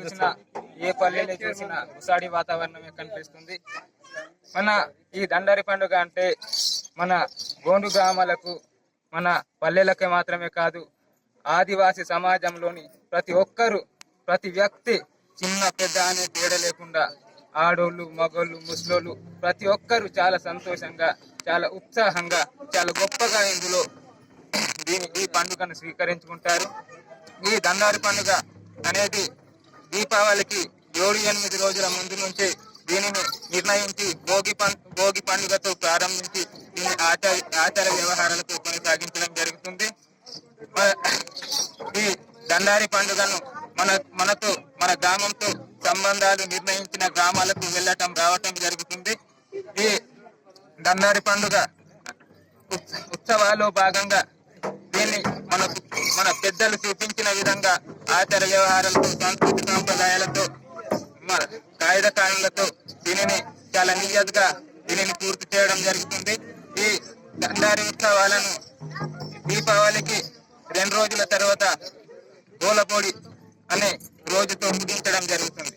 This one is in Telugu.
చూసినా ఏ పల్లెలో చూసినా ఉసాడి వాతావరణమే కనిపిస్తుంది. మన ఈ దండారి పండుగ అంటే మన గోండు గ్రామాలకు, మన పల్లెలకే మాత్రమే కాదు, ఆదివాసీ సమాజంలోని ప్రతి ఒక్కరు, ప్రతి వ్యక్తి, చిన్న పెద్ద అనే తేడా లేకుండా ఆడోళ్ళు, మగోళ్ళు, ముసలోళ్ళు ప్రతి ఒక్కరు చాలా సంతోషంగా, చాలా ఉత్సాహంగా, చాలా గొప్పగా ఇందులో ఈ పండుగను స్వీకరించుకుంటారు. ఈ దండారి పండుగ అనేది దీపావళికి 7-8 రోజుల ముందు నుంచి దీనిని నిర్ణయించి భోగి పండుగతో ప్రారంభించి దీని ఆచార వ్యవహారాలతో కొనసాగించడం జరుగుతుంది. ఈ దండారి పండుగను మనతో, మన గ్రామంతో సంబంధాలు నిర్ణయించిన గ్రామాలకు రావటం జరుగుతుంది. ఈ దండారి పండుగ ఉత్సవాల్లో భాగంగా దీన్ని మన పెద్దలు చూపించిన విధంగా ఆచార వ్యవహారాలతో, సంస్కృతి సాంప్రదాయాలతో, కాయిద కానులతో దీనిని చాలా నియతగా దీనిని పూర్తి చేయడం జరుగుతుంది. ఈ దండారి ఉత్సవాలను దీపావళికి 2 రోజుల తర్వాత గోలపోడి అనే రోజుతో ముగించడం జరుగుతుంది.